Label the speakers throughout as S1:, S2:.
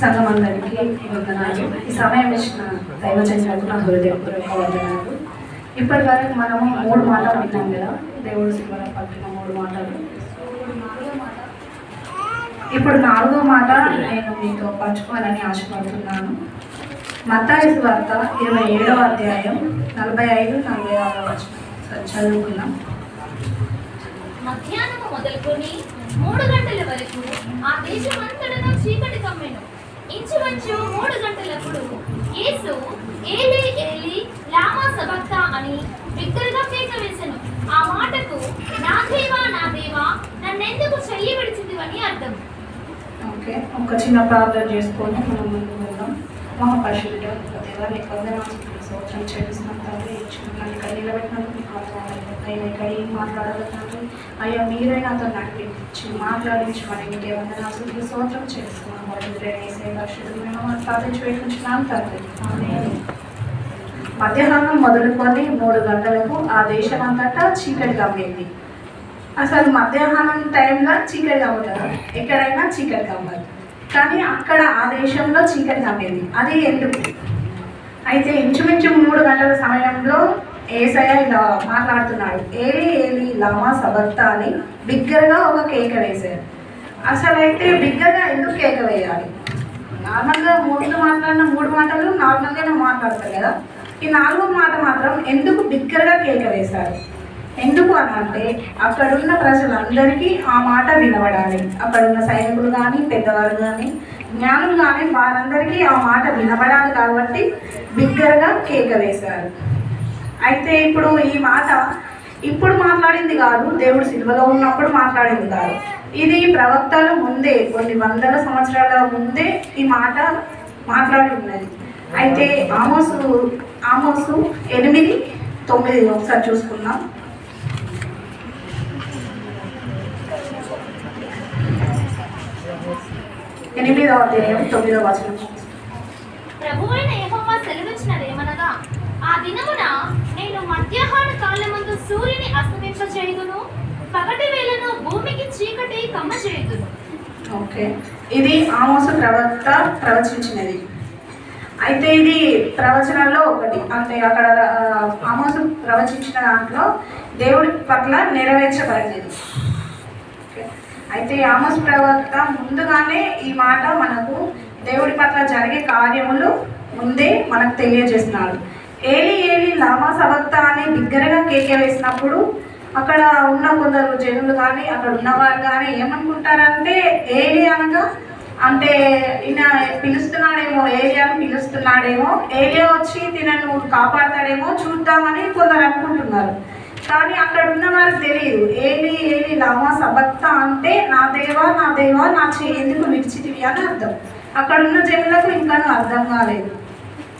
S1: సంఘం అందరికీ వందనాలు. ఈ సమయం ఇచ్చిన దైవజనులకు నా హృదయపూర్వక వందనాలు. ఇప్పటి వరకు మనము 3 మాటలు విన్నాం కదా, దేవుడు శివలో పలికిన 3 మాటలు. ఇప్పుడు 4వ మాట నేను మీతో పంచుకోవాలని ఆశపడుతున్నాను. మత్తయి సువార్త 27వ అధ్యాయం 45-46 వచనం చదువుకున్నాం.
S2: మధ్యాహ్నం మొదలుకొని 3 గంటల వరకు ఆ దేశమంతటా చీకటి కమ్మెను. ఇంచుమించు 3 గంటలప్పుడు యేసు ఏలీ ఏలీ లామా సబక్తా అని బిగ్గరగా కేక వేసెను. ఆ మాటకు నా దేవా నన్నెందుకు చెయ్యి విడిచితివని అర్థం.
S1: ఓకే, ఒక చిన్న ప్రార్థన చేసుకొని మనం ముందుకు వెళ్దాం. మహాపరిశుద్ధుడా దేవా, నీకు వందనాలు సంవత్సరం చేస్తున్నాం తండ్రి. నన్ను ఇక్కడ నిలబెట్టినందుకు నీకు వందనాలు. నేను ఇక్కడ ఏం మాట్లాడాలి తండ్రి, అయ్యా మీరే నాతో నడిపించి మాట్లాడించమని నీకే వందనాలు సంవత్సరం చేస్తున్నాం. ప్రార్థించి వేయించున్నాను తండ్రి. మధ్యాహ్నం మొదలుకొని 3 గంటలకు ఆ దేశమంతటా చీకటి కమ్మింది. అసలు మధ్యాహ్నం టైంలో చీకటి కమ్ముతారు, ఎక్కడైనా చీకటి కమ్మరు, కానీ అక్కడ ఆ దేశంలో చీకటి కమ్మింది. అది ఎందుకు? అయితే ఇంచుమించు 3 గంటల సమయంలో యేసయ్య ఇలా మాట్లాడుతున్నాడు. ఏలీ ఏలీ లామా సబక్తా అని బిగ్గరగా ఒక కేక వేశారు. అసలు అయితే బిగ్గరగా ఎందుకు కేక వేయాలి? నార్మల్గా ముందు మాట్లాడిన 3 మాటలు నార్మల్గానే మాట్లాడతారు కదా, ఈ 4వ మాట మాత్రం ఎందుకు బిగ్గరగా కేక వేశారు? ఎందుకు అని అంటే అక్కడున్న ప్రజలందరికీ ఆ మాట వినబడాలి. అక్కడున్న సైనికులు కానీ, పెద్దవారు కానీ, జ్ఞానులు కానీ, వారందరికీ ఆ మాట వినబడాలి కాబట్టి బిగ్గరగా కేక వేశారు. అయితే ఇప్పుడు ఈ మాట ఇప్పుడు మాట్లాడింది కాదు, దేవుడు సిలువలో ఉన్నప్పుడు మాట్లాడింది కాదు. ఇది ప్రవక్తలు ముందే, కొన్ని వందల సంవత్సరాల ముందే ఈ మాట మాట్లాడి ఉన్నది. అయితే ఆమోసు 8:9 ఒకసారి చూసుకుందాం. 8వ అధ్యాయం 9వ వచనం.
S2: ప్రభువైన యెహోవా సెలవిచ్చినదేమనగా, ఆ దినమున నేను మధ్యాహ్న కాలమందు సూర్యుని అస్తమింపచేయుదును, పగటి వేళను భూమికి చీకటి కమ్మచేయుదును.
S1: ఓకే, ఇది ఆమోసు ప్రవక్త ప్రవచించినది. అయితే ఇది ప్రవచనాల్లో ఒకటి, అంటే అక్కడ ఆమోసు ప్రవచించిన దాంట్లో దేవుడి పట్ల నెరవేర్చబడినది. అయితే ఆమోసు ప్రవక్త ముందుగానే ఈ మాట మనకు దేవుడి పట్ల జరిగే కార్యములు ముందే మనకు తెలియజేస్తున్నాడు. ఏలీ ఏలీ లామా సబక్తా అని బిగ్గరగా కేక వేసినప్పుడు అక్కడ ఉన్న కొందరు జనులు కానీ, అక్కడ ఉన్నవారు కానీ ఏమనుకుంటారంటే ఏలీ అనగా అంటే ఈయన పిలుస్తున్నాడేమో, ఏలియాను పిలుస్తున్నాడేమో, ఏలియా వచ్చి తినను కాపాడతాడేమో చూద్దామని కొందరు అనుకుంటున్నారు. కానీ అక్కడ ఉన్న వారికి తెలియదు ఏలీ ఏలీ లామా సబక్తా అంటే నా దేవా నా చేయి ఎందుకు విడిచితివి అని అర్థం. అక్కడ ఉన్న జనులకు ఇంకాను అర్థం కాలేదు.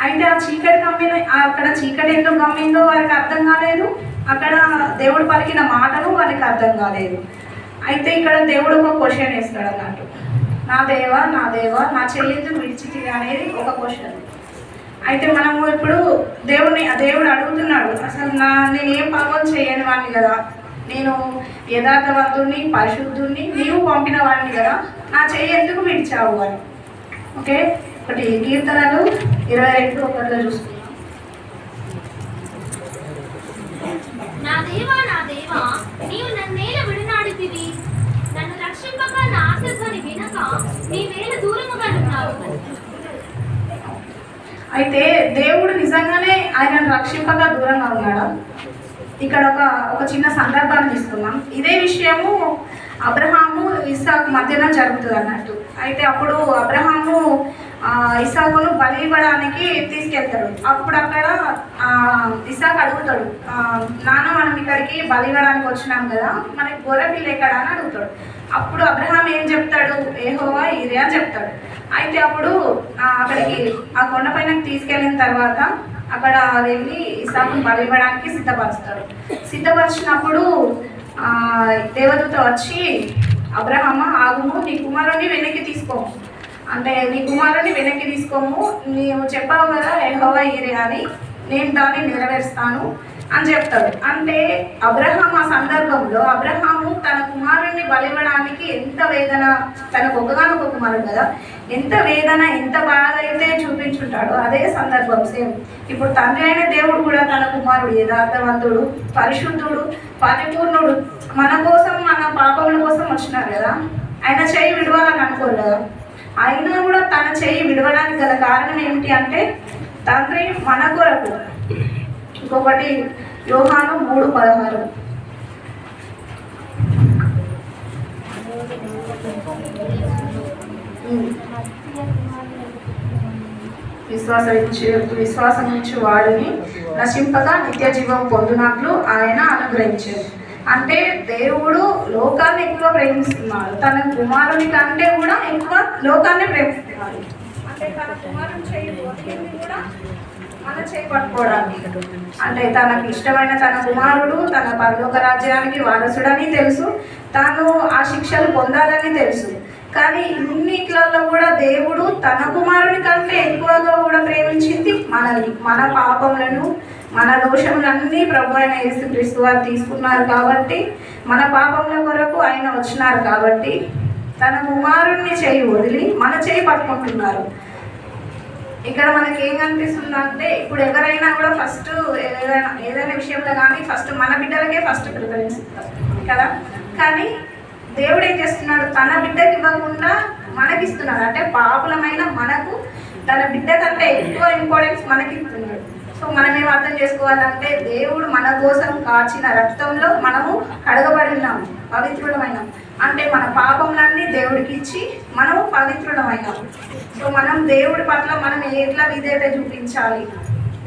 S1: అయితే ఆ చీకటి కమ్మిన, అక్కడ చీకటి ఎందుకు కమ్మిందో వారికి అర్థం కాలేదు, అక్కడ దేవుడు పలికిన మాటలు వారికి అర్థం కాలేదు. అయితే ఇక్కడ దేవుడు ఒక క్వశ్చన్ వేస్తాడు అన్నట్టు, నా దేవా నా చెయ్యి ఎందుకు విడిచితివి అనేది ఒక క్వశ్చన్. అయితే మనము ఇప్పుడు దేవుడు అడుగుతున్నాడు, అసలు నేను ఏం పాపం చేయని వాడిని కదా, నేను యథార్థవంతుడిని, పరిశుద్ధుడిని, నీవు పంపిన వాడిని కదా, నా చెయ్యి ఎందుకు విడిచావు అని. ఓకే, ఒకటి కీర్తనలు 22:1 చూసుకున్నాం.
S2: నా దేవా నీవు నన్నేల విడనాడితివి, నన్ను రక్షింపక నా ఆర్తధ్వని వినక నీవేల దూరముగా ఉన్నావు.
S1: అయితే దేవుడు నిజంగానే ఆయనను రక్షింపగా దూరంగా ఉన్నాడా? ఇక్కడ ఒక చిన్న సందర్భాన్ని తీసుకున్నాం. ఇదే విషయము అబ్రహాము ఇస్సాకు మధ్యన జరుగుతుంది అన్నట్టు. అయితే అప్పుడు అబ్రహాము ఇస్సాకును బలి ఇవ్వడానికి తీసుకెళ్తాడు. అప్పుడు అక్కడ ఇస్సాకు అడుగుతాడు, నాన్న మనం ఇక్కడికి బలి ఇవ్వడానికి వచ్చినాం కదా, మనకి గొర్రె పిల్ల ఎక్కడా అని అడుగుతాడు. అప్పుడు అబ్రహాం ఏం చెప్తాడు, యెహోవా ఈరే అని చెప్తాడు. అయితే అప్పుడు అక్కడికి ఆ కొండపైనకి తీసుకెళ్ళిన తర్వాత అక్కడ వెళ్ళి ఇస్సాకును బలి ఇవ్వడానికి సిద్ధపరిచినప్పుడు దేవదూత వచ్చి, అబ్రహామా ఆగుము, నీ కుమారుని వెనక్కి తీసుకోము, అంటే నీ కుమారుని వెనక్కి తీసుకోము, నీవు చెప్పావు కదా యెహోవా ఈరే అని, నేను దాన్ని నెరవేరుస్తాను అని చెప్తాడు. అంటే అబ్రహాం ఆ సందర్భంలో అబ్రహాము తన కుమారుణ్ణి బలివ్వడానికి ఎంత వేదన, తనకు ఒకగానొక కుమారుడు కదా, ఎంత వేదన ఎంత బాధ అయితే చూపించుంటాడో అదే సందర్భం సేమ్. ఇప్పుడు తండ్రి అయిన దేవుడు కూడా తన కుమారుడు యథార్థవంతుడు, పరిశుద్ధుడు, పరిపూర్ణుడు, మన కోసం మన పాపముల కోసం వచ్చినారు కదా. ఆయన చెయ్యి విడవాలని అనుకోరు కదా. అయినా కూడా తన చెయ్యి విడవడానికి గల కారణం ఏమిటి అంటే తండ్రి మన కొరకు. ఇంకొకటి యోహాను 3:16 విశ్వాసం ఇచ్చి వాడిని నశింపగా నిత్య జీవం పొందినట్లు ఆయన అనుగ్రహించారు. అంటే దేవుడు లోకాన్ని ఎక్కువ ప్రేమిస్తున్నాడు, తన కుమారుని కంటే కూడా ఎక్కువ లోకాన్ని ప్రేమిస్తున్నాడు. అంటే తన కుమారుని చేయబోతుంది కూడా మన చేపట్టుకోవడానికి. అంటే తనకు ఇష్టమైన తన కుమారుడు తన పరలోక రాజ్యానికి వారసుడని తెలుసు, తాను ఆ శిక్షలు పొందాలని తెలుసు. కానీ ఇన్నిట్లలో కూడా దేవుడు తన కుమారుని కంటే ఎక్కువగా కూడా ప్రేమించింది మనల్ని. మన పాపములను మన దోషములన్నీ ప్రభు అయిన యేసుక్రీస్తు వారు తీసుకున్నారు కాబట్టి, మన పాపముల కొరకు ఆయన వచ్చినారు కాబట్టి తన కుమారుణ్ణి చేయి వదిలి మన చేయి పట్టుకుంటున్నారు. ఇక్కడ మనకి ఏం కనిపిస్తుందంటే ఇప్పుడు ఎవరైనా కూడా ఫస్ట్ ఏదైనా విషయంలో కానీ ఫస్ట్ మన బిడ్డలకే ఫస్ట్ ప్రిఫరెన్స్ ఇస్తారు కదా. కానీ దేవుడు ఏం చేస్తున్నాడు, తన బిడ్డకి ఇవ్వకుండా మనకి ఇస్తున్నాడు. అంటే పాపులమైన మనకు తన బిడ్డ కంటే ఎక్కువ ఇంపార్టెన్స్ మనకి ఇస్తున్నాడు. సో మనం ఏం అర్థం చేసుకోవాలంటే దేవుడు మన కోసం కాచిన రక్తంలో మనము కడగబడి ఉన్నాము, పవిత్రులమైనాం. అంటే మన పాపములన్నీ దేవుడికి ఇచ్చి మనము పవిత్రులమైనాం. సో మనం దేవుడి పట్ల మనం ఎట్లా విధేయత చూపించాలి,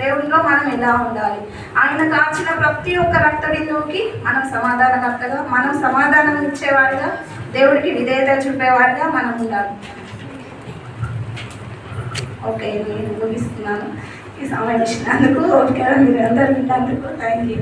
S1: దేవుడిలో మనం ఎలా ఉండాలి, ఆయన కాచిన ప్రతి ఒక్క రక్త బిందువుకి మనం సమాధానకర్తగా, మనం సమాధానం ఇచ్చేవాడిగా, దేవుడికి విధేయత చూపేవాడిగా మనం ఉండాలి. ఓకే, నేను ముగిస్తున్నాను. ఈ సమయం ఇచ్చినందుకు ఓకే మీరు అందరు విన్నందుకు థ్యాంక్ యూ.